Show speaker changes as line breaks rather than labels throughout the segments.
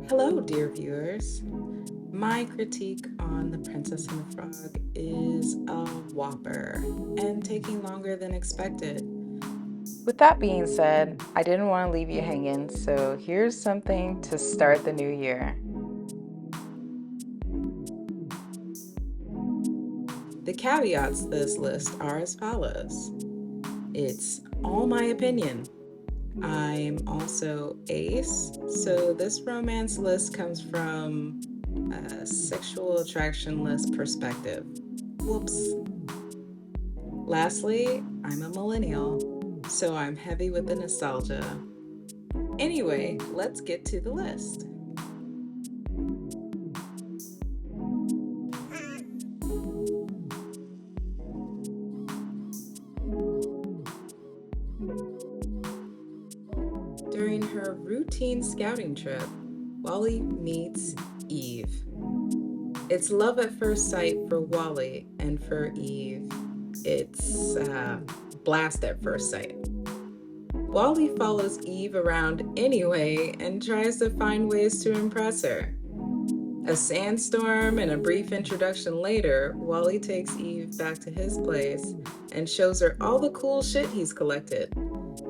Hello, dear viewers. My critique on The Princess and the Frog is a whopper and taking longer than expected.
With that being said, I didn't want to leave you hanging, so here's something to start the new year.
The caveats to this list are as follows. It's all my opinion. I'm also ace, so this romance list comes from a sexual attraction list perspective. Whoops. Lastly, I'm a millennial, so I'm heavy with the nostalgia. Anyway, let's get to the list. During her routine scouting trip, Wally meets Eve. It's love at first sight for Wally, and for Eve, it's blast at first sight. Wally follows Eve around anyway and tries to find ways to impress her. A sandstorm and a brief introduction later, Wally takes Eve back to his place and shows her all the cool shit he's collected,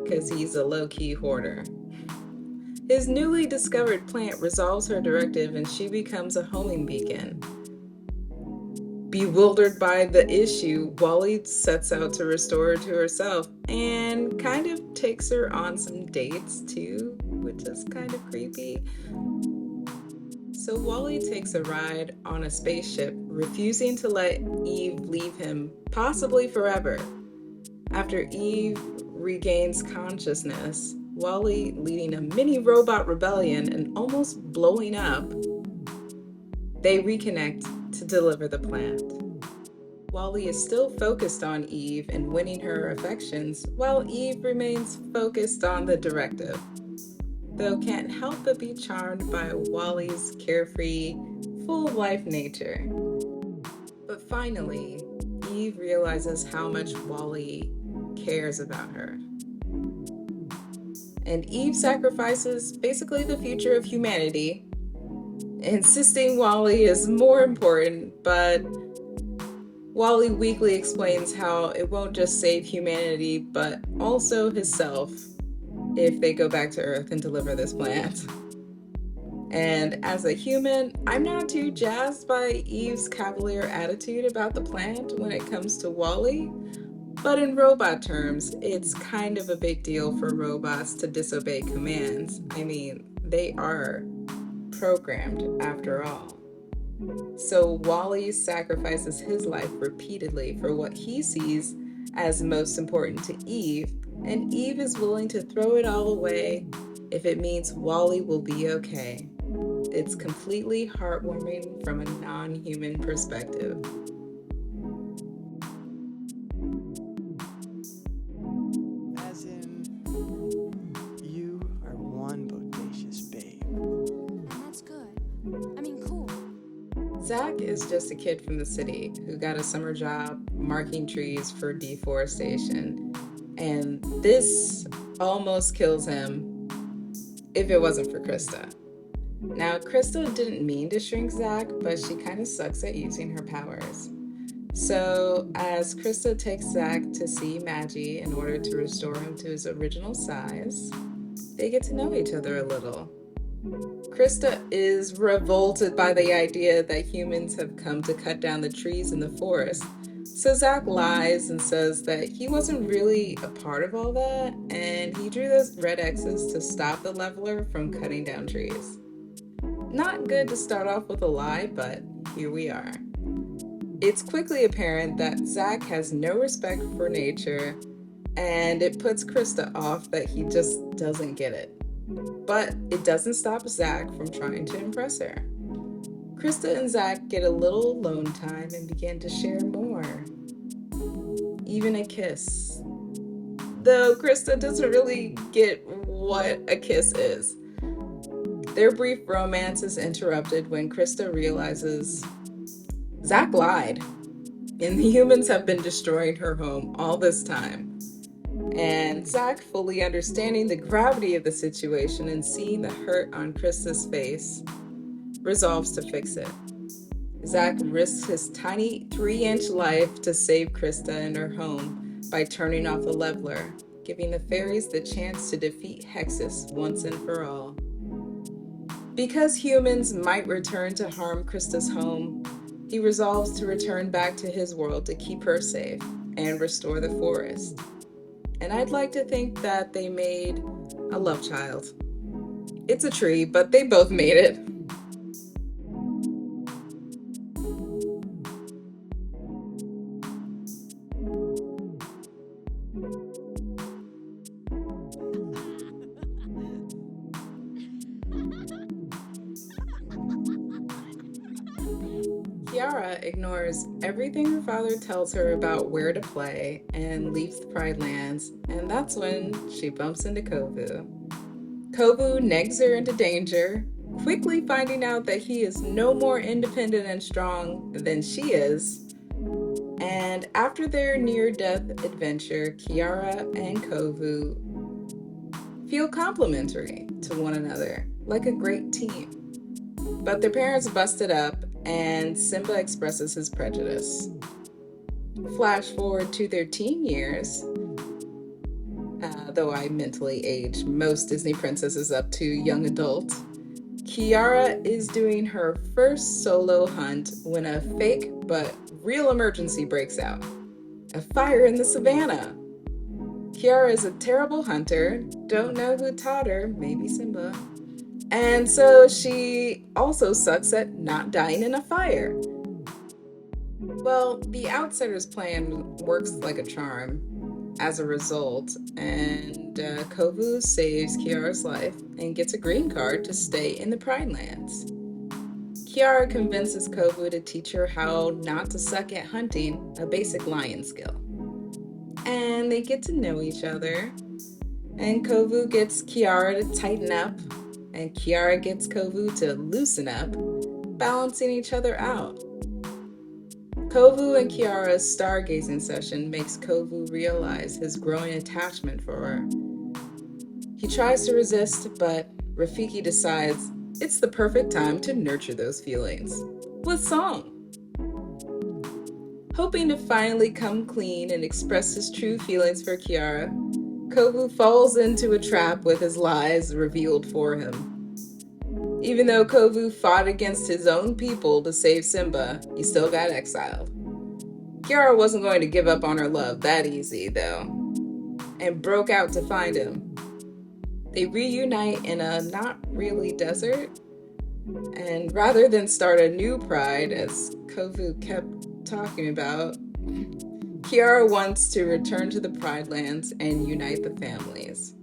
because he's a low-key hoarder. His newly discovered plant resolves her directive and she becomes a homing beacon. Bewildered by the issue, Wally sets out to restore her to herself and kind of takes her on some dates too, which is kind of creepy. So Wally takes a ride on a spaceship, refusing to let Eve leave him, possibly forever. After Eve regains consciousness, Wally leading a mini robot rebellion and almost blowing up, they reconnect to deliver the plant. Wally is still focused on Eve and winning her affections, while Eve remains focused on the directive, though can't help but be charmed by Wally's carefree, full-of-life nature. But finally, Eve realizes how much Wally cares about her. And Eve sacrifices basically the future of humanity, insisting Wally is more important, but Wally weakly explains how it won't just save humanity, but also himself if they go back to Earth and deliver this plant. And as a human, I'm not too jazzed by Eve's cavalier attitude about the plant when it comes to Wally, but in robot terms, it's kind of a big deal for robots to disobey commands. I mean, they are programmed after all. So Wally sacrifices his life repeatedly for what he sees as most important to Eve, and Eve is willing to throw it all away if it means Wally will be okay. It's completely heartwarming from a non-human perspective.
As in, you are one bodacious babe.
And that's good. I mean, cool.
Zach is just a kid from the city who got a summer job marking trees for deforestation, and this almost kills him if it wasn't for Krista. Now, Krista didn't mean to shrink Zach, but she kind of sucks at using her powers. So, as Krista takes Zach to see Maggie in order to restore him to his original size, they get to know each other a little. Krista is revolted by the idea that humans have come to cut down the trees in the forest. So Zach lies and says that he wasn't really a part of all that, and he drew those red X's to stop the leveler from cutting down trees. Not good to start off with a lie, but here we are. It's quickly apparent that Zach has no respect for nature, and it puts Krista off that he just doesn't get it. But it doesn't stop Zach from trying to impress her. Krista and Zach get a little alone time and begin to share more. Even a kiss. Though Krista doesn't really get what a kiss is. Their brief romance is interrupted when Krista realizes Zach lied, and the humans have been destroying her home all this time. And Zach, fully understanding the gravity of the situation and seeing the hurt on Krista's face, resolves to fix it. Zach risks his tiny 3-inch life to save Krista and her home by turning off the leveler, giving the fairies the chance to defeat Hexus once and for all. Because humans might return to harm Krista's home, he resolves to return back to his world to keep her safe and restore the forest. And I'd like to think that they made a love child. It's a tree, but they both made it. Kiara ignores everything her father tells her about where to play and leaves the Pride Lands, and that's when she bumps into Kovu. Kovu negs her into danger, quickly finding out that he is no more independent and strong than she is. And after their near-death adventure, Kiara and Kovu feel complimentary to one another, like a great team. But their parents busted up, and Simba expresses his prejudice. Flash forward to their teen years, though I mentally age most Disney princesses up to young adult. Kiara is doing her first solo hunt when a fake but real emergency breaks out. A fire in the savannah. Kiara is a terrible hunter, don't know who taught her, maybe Simba. And so she also sucks at not dying in a fire. Well, the outsider's plan works like a charm as a result, and Kovu saves Kiara's life and gets a green card to stay in the Pride Lands. Kiara convinces Kovu to teach her how not to suck at hunting, a basic lion skill. And they get to know each other, and Kovu gets Kiara to tighten up, and Kiara gets Kovu to loosen up, balancing each other out. Kovu and Kiara's stargazing session makes Kovu realize his growing attachment for her. He tries to resist, but Rafiki decides it's the perfect time to nurture those feelings with song. Hoping to finally come clean and express his true feelings for Kiara, Kovu falls into a trap with his lies revealed for him. Even though Kovu fought against his own people to save Simba, he still got exiled. Kiara wasn't going to give up on her love that easy, though, and broke out to find him. They reunite in a not really desert, and rather than start a new pride, as Kovu kept talking about, Kiara wants to return to the Pride Lands and unite the families.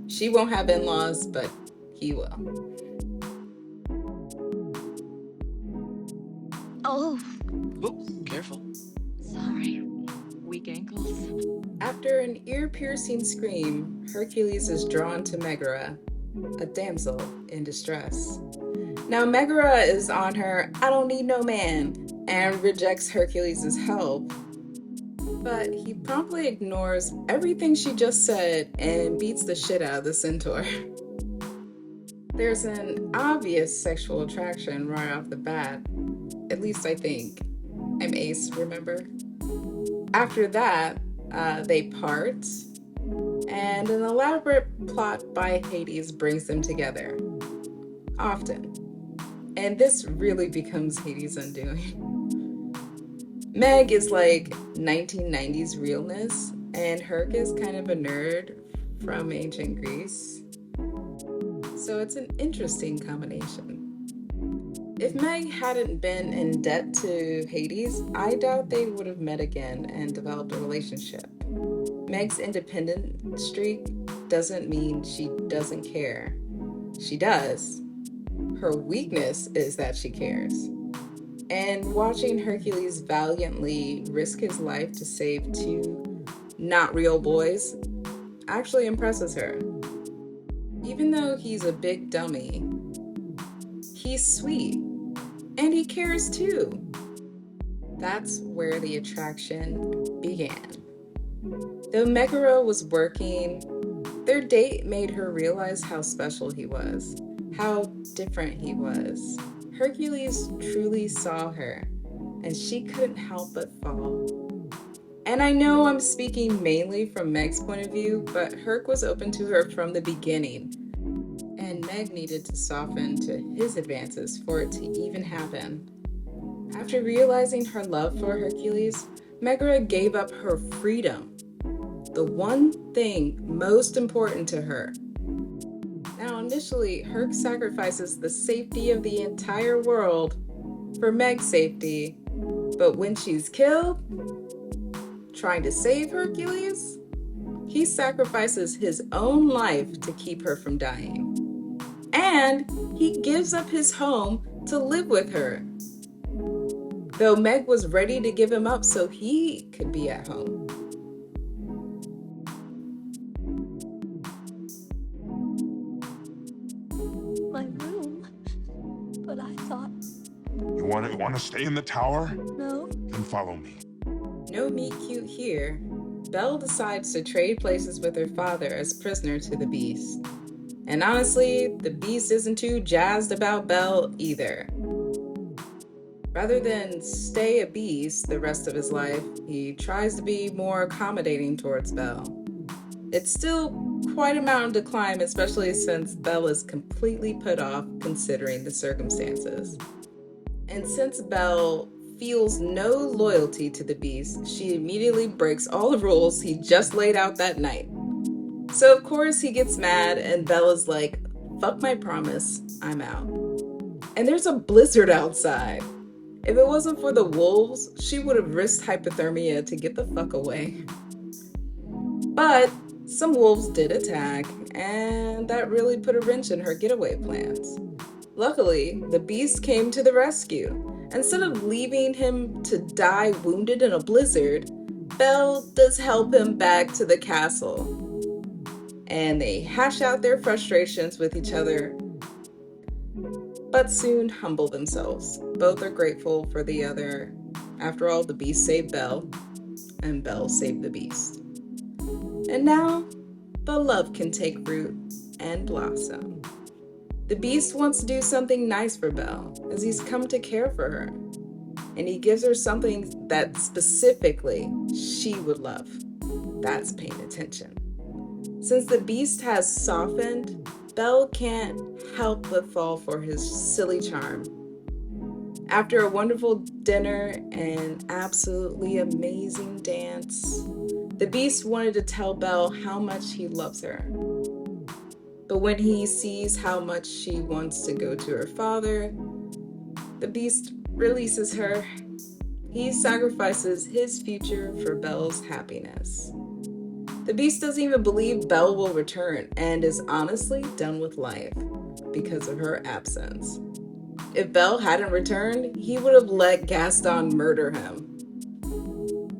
She won't have in-laws, but he will.
Oh,
Careful.
sorry. Weak ankles.
After an ear-piercing scream, Hercules is drawn to Megara, a damsel in distress. Now Megara is on her "I don't need no man" and rejects Hercules' help. But he promptly ignores everything she just said and beats the shit out of the centaur. There's an obvious sexual attraction right off the bat. At least I think. I'm Ace, remember? After that, they part, and an elaborate plot by Hades brings them together. Often. And this really becomes Hades' undoing. Meg is like 1990s realness, and Herc is kind of a nerd from ancient Greece. So it's an interesting combination. If Meg hadn't been in debt to Hades, I doubt they would have met again and developed a relationship. Meg's independent streak doesn't mean she doesn't care. She does. Her weakness is that she cares. And watching Hercules valiantly risk his life to save two not real boys actually impresses her. Even though he's a big dummy, he's sweet, and he cares too. That's where the attraction began. Though Megara was working, their date made her realize how special he was, how different he was. Hercules truly saw her, and she couldn't help but fall. And I know I'm speaking mainly from Meg's point of view, but Herc was open to her from the beginning, and Meg needed to soften to his advances for it to even happen. After realizing her love for Hercules, Megara gave up her freedom, the one thing most important to her. Now, initially, Herc sacrifices the safety of the entire world for Meg's safety, but when she's killed, trying to save Hercules, he sacrifices his own life to keep her from dying. And he gives up his home to live with her, though Meg was ready to give him up so he could be at home.
My room. But I thought,
You want to stay in the tower?
no.
Then follow me.
No meet cute here. Belle decides to trade places with her father as prisoner to the Beast. And honestly, the Beast isn't too jazzed about Belle either. Rather than stay a beast the rest of his life, he tries to be more accommodating towards Belle. It's still quite a mountain to climb, especially since Belle is completely put off considering the circumstances. And since Belle feels no loyalty to the Beast, she immediately breaks all the rules he just laid out that night. So of course he gets mad and Belle is like, fuck my promise, I'm out. And there's a blizzard outside. If it wasn't for the wolves, she would have risked hypothermia to get the fuck away. But some wolves did attack, and that really put a wrench in her getaway plans. Luckily, the Beast came to the rescue. Instead of leaving him to die wounded in a blizzard, Belle does help him back to the castle. And they hash out their frustrations with each other, but soon humble themselves. Both are grateful for the other. After all, the Beast saved Belle, and Belle saved the Beast. And now, the love can take root and blossom. The Beast wants to do something nice for Belle, as he's come to care for her. And he gives her something that specifically she would love. That's paying attention. Since the Beast has softened, Belle can't help but fall for his silly charm. After a wonderful dinner and absolutely amazing dance, the Beast wanted to tell Belle how much he loves her. But when he sees how much she wants to go to her father, the Beast releases her. He sacrifices his future for Belle's happiness. The Beast doesn't even believe Belle will return and is honestly done with life because of her absence. If Belle hadn't returned, he would have let Gaston murder him.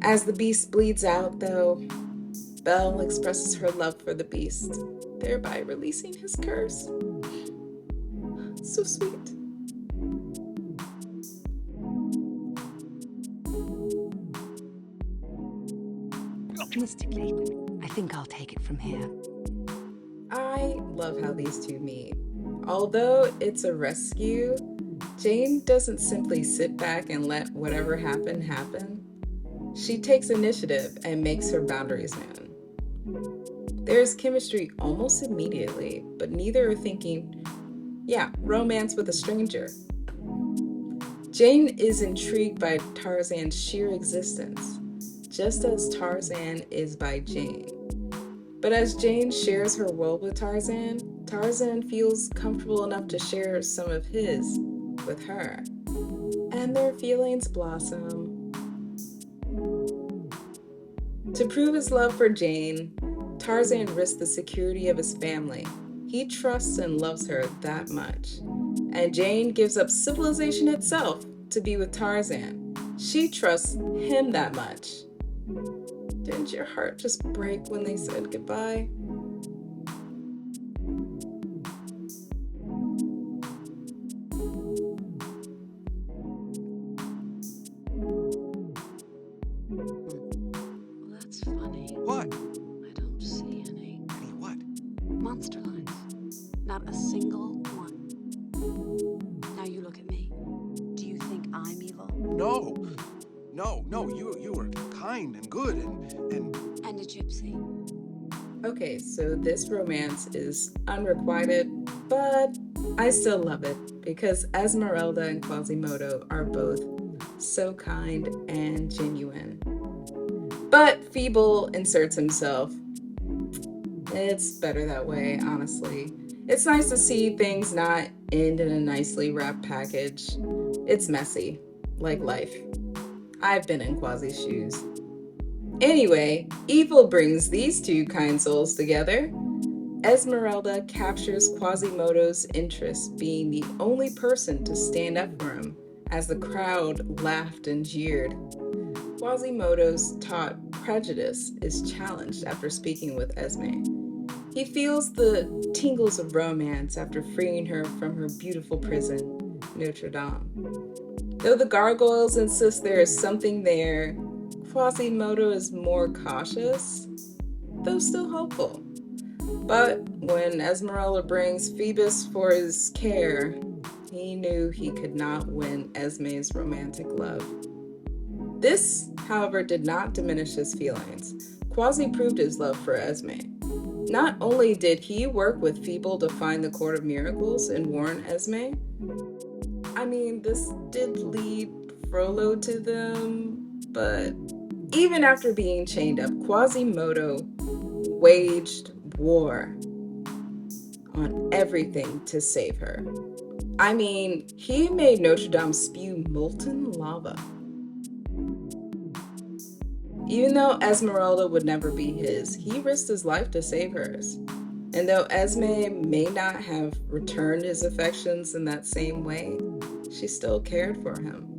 As the Beast bleeds out, though, Belle expresses her love for the Beast, thereby releasing his curse. So sweet.
Mr. Clayton, I think I'll take it from here.
I love how these two meet. Although it's a rescue, Jane doesn't simply sit back and let whatever happen happen. She takes initiative and makes her boundaries known. There's chemistry almost immediately, but neither are thinking, yeah, romance with a stranger. Jane is intrigued by Tarzan's sheer existence, just as Tarzan is by Jane. But as Jane shares her world with Tarzan, Tarzan feels comfortable enough to share some of his with her. And their feelings blossom. To prove his love for Jane, Tarzan risks the security of his family. He trusts and loves her that much. And Jane gives up civilization itself to be with Tarzan. She trusts him that much. Didn't your heart just break when they said goodbye?
That's funny.
What?
no. No, you were kind and good and
And a gypsy.
Okay, so this romance is unrequited, but I still love it because Esmeralda and Quasimodo are both so kind and genuine. But Feeble inserts himself. It's better that way, honestly. It's nice to see things not end in a nicely wrapped package. It's messy, like life. I've been in Quasi's shoes. Anyway, evil brings these two kind souls together. Esmeralda captures Quasimodo's interest, being the only person to stand up for him as the crowd laughed and jeered. Quasimodo's taught prejudice is challenged after speaking with Esme. He feels the tingles of romance after freeing her from her beautiful prison, Notre Dame. Though the gargoyles insist there is something there, Quasimodo is more cautious, though still hopeful. But when Esmeralda brings Phoebus for his care, he knew he could not win Esme's romantic love. This, however, did not diminish his feelings. Quasi proved his love for Esme. Not only did he work with Feeble to find the Court of Miracles and warn Esme, this did lead Frollo to them, but even after being chained up, Quasimodo waged war on everything to save her. He made Notre Dame spew molten lava. Even though Esmeralda would never be his, he risked his life to save hers. And though Esme may not have returned his affections in that same way, she still cared for him.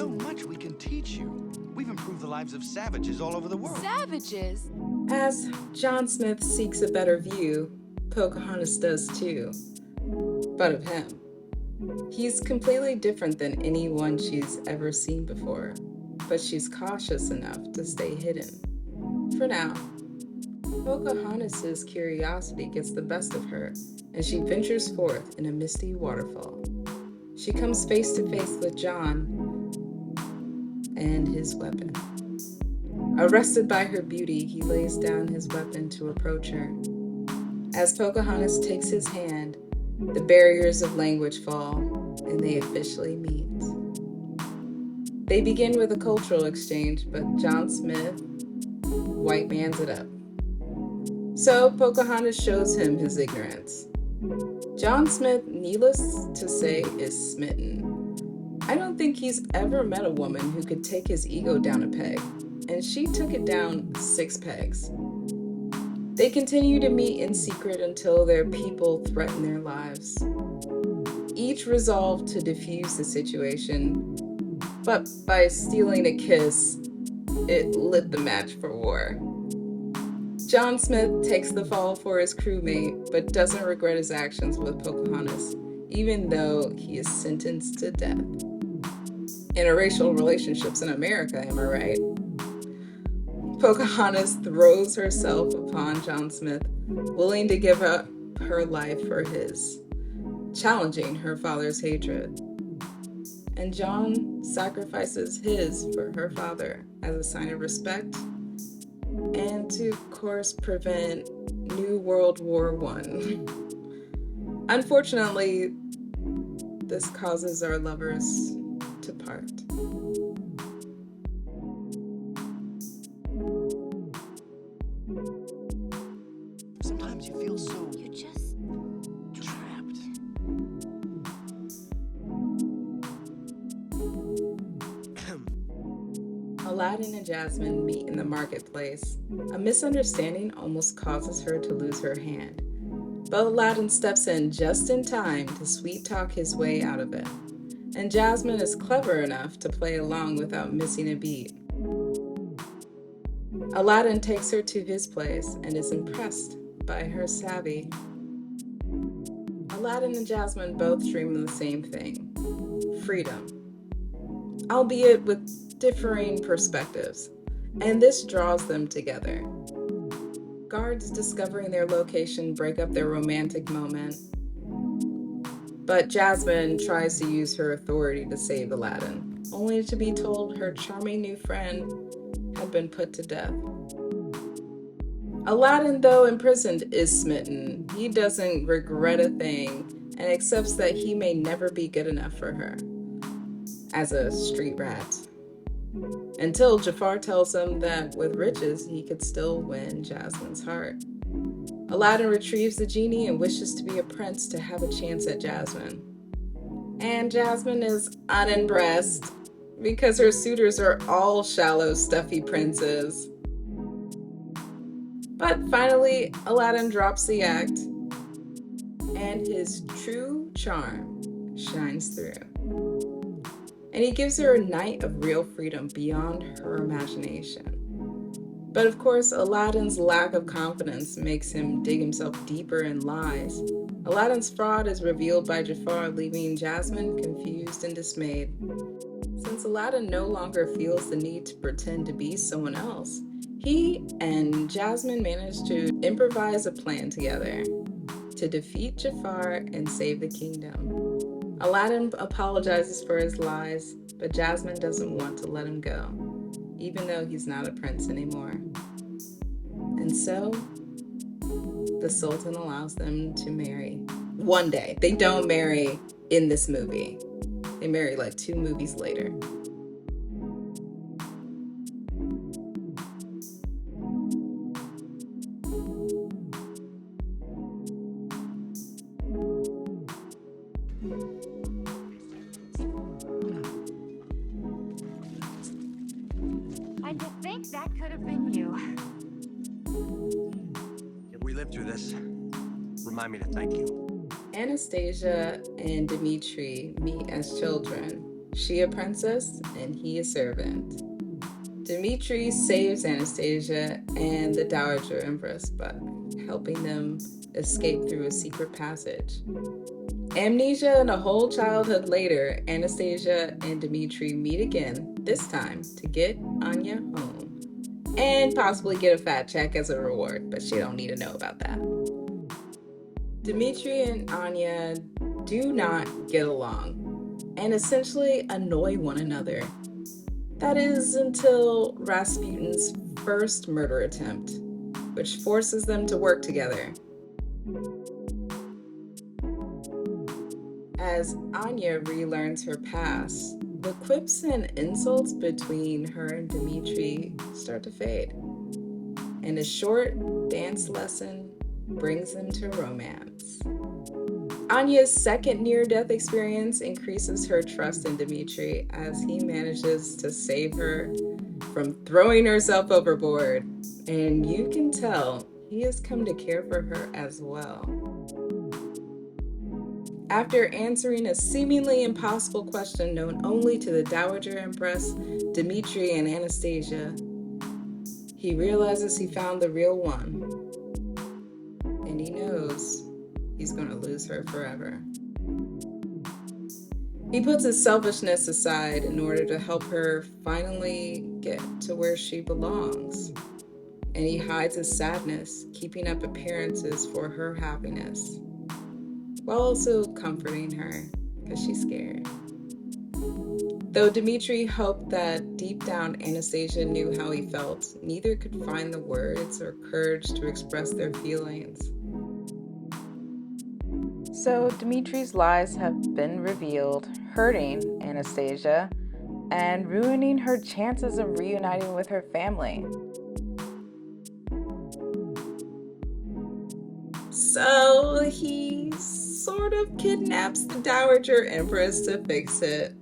so much we can teach you. We've improved the lives of savages all over the world.
Savages?
As John Smith seeks a better view, Pocahontas does too, but of him. He's completely different than anyone she's ever seen before, but she's cautious enough to stay hidden. For now, Pocahontas' curiosity gets the best of her, and she ventures forth in a misty waterfall. She comes face to face with John and his weapon. Arrested by her beauty, he lays down his weapon to approach her. As Pocahontas takes his hand, the barriers of language fall, and they officially meet. They begin with a cultural exchange, but John Smith white mans it up. So Pocahontas shows him his ignorance. John Smith, needless to say, is smitten. I don't think he's ever met a woman who could take his ego down a peg, and she took it down 6 pegs. They continue to meet in secret until their people threaten their lives. Each resolved to defuse the situation, but by stealing a kiss, it lit the match for war. John Smith takes the fall for his crewmate, but doesn't regret his actions with Pocahontas, even though he is sentenced to death. Interracial relationships in America, am I right? Pocahontas throws herself upon John Smith, willing to give up her life for his, challenging her father's hatred. And John sacrifices his for her father as a sign of respect and to, of course, prevent New World War I. Unfortunately, this causes our lovers to part.
Sometimes you feel so
You just...
trapped.
Aladdin and Jasmine meet in the marketplace. A misunderstanding almost causes her to lose her hand, but Aladdin steps in just in time to sweet-talk his way out of it, and Jasmine is clever enough to play along without missing a beat. Aladdin takes her to his place and is impressed by her savvy. Aladdin and Jasmine both dream of the same thing: freedom, albeit with differing perspectives. and this draws them together. Guards discovering their location break up their romantic moment, but Jasmine tries to use her authority to save Aladdin, only to be told her charming new friend had been put to death. Aladdin, though imprisoned, is smitten. He doesn't regret a thing and accepts that he may never be good enough for her as a street rat. Until Jafar tells him that with riches, he could still win Jasmine's heart. Aladdin retrieves the genie and wishes to be a prince to have a chance at Jasmine. And Jasmine is unimpressed because her suitors are all shallow, stuffy princes. But finally, Aladdin drops the act, and his true charm shines through. And he gives her a night of real freedom beyond her imagination. But of course, Aladdin's lack of confidence makes him dig himself deeper in lies. Aladdin's fraud is revealed by Jafar, leaving Jasmine confused and dismayed. Since Aladdin no longer feels the need to pretend to be someone else, he and Jasmine manage to improvise a plan together to defeat Jafar and save the kingdom. Aladdin apologizes for his lies, but Jasmine doesn't want to let him go, even though he's not a prince anymore. And so, the Sultan allows them to marry. One day. They don't marry in this movie. They marry like 2 movies later.
I think that could have been you.
If we live through this, remind me to thank you.
Anastasia and Dimitri meet as children. She a princess and he a servant. Dimitri saves Anastasia and the Dowager Empress by helping them escape through a secret passage. Amnesia and a whole childhood later, Anastasia and Dimitri meet again, this time to get Anya home and possibly get a fat check as a reward, but she don't need to know about that. Dimitri and Anya do not get along and essentially annoy one another. That is until Rasputin's first murder attempt, which forces them to work together. As Anya relearns her past, the quips and insults between her and Dimitri start to fade, and a short dance lesson brings them to romance. Anya's second near-death experience increases her trust in Dimitri as he manages to save her from throwing herself overboard, and you can tell he has come to care for her as well. After answering a seemingly impossible question known only to the Dowager Empress, Dimitri, and Anastasia, he realizes he found the real one. And he knows he's going to lose her forever. He puts his selfishness aside in order to help her finally get to where she belongs. And he hides his sadness, keeping up appearances for her happiness, while also comforting her because she's scared. Though Dimitri hoped that deep down Anastasia knew how he felt, neither could find the words or courage to express their feelings.
So Dimitri's lies have been revealed, hurting Anastasia and ruining her chances of reuniting with her family.
So he sort of kidnaps the Dowager Empress to fix it.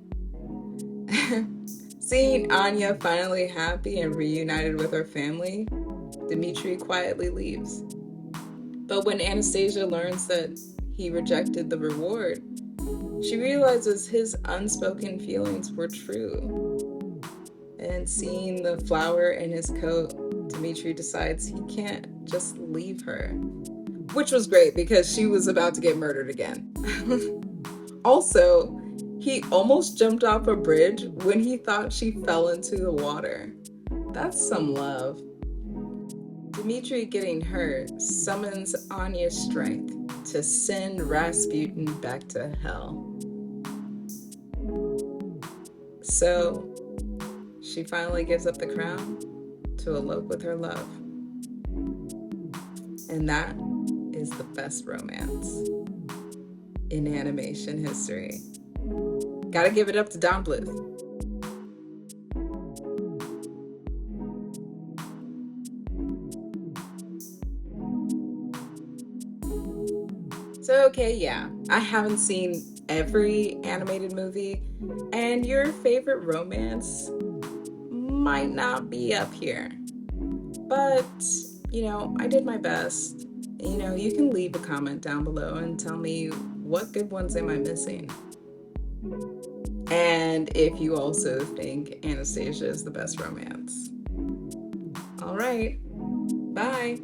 Seeing Anya finally happy and reunited with her family, Dimitri quietly leaves. But when Anastasia learns that he rejected the reward, she realizes his unspoken feelings were true. And seeing the flower in his coat, Dimitri decides he can't just leave her. Which was great because she was about to get murdered again. Also, he almost jumped off a bridge when he thought she fell into the water. That's some love. Dmitri getting hurt summons Anya's strength to send Rasputin back to hell. So she finally gives up the crown to elope with her love. And that is the best romance in animation history. Gotta give it up to Don Bluth. So, okay, yeah, I haven't seen every animated movie, and your favorite romance might not be up here. But, I did my best. You can leave a comment down below and tell me what good ones am I missing. And if you also think Anastasia is the best romance. All right, bye.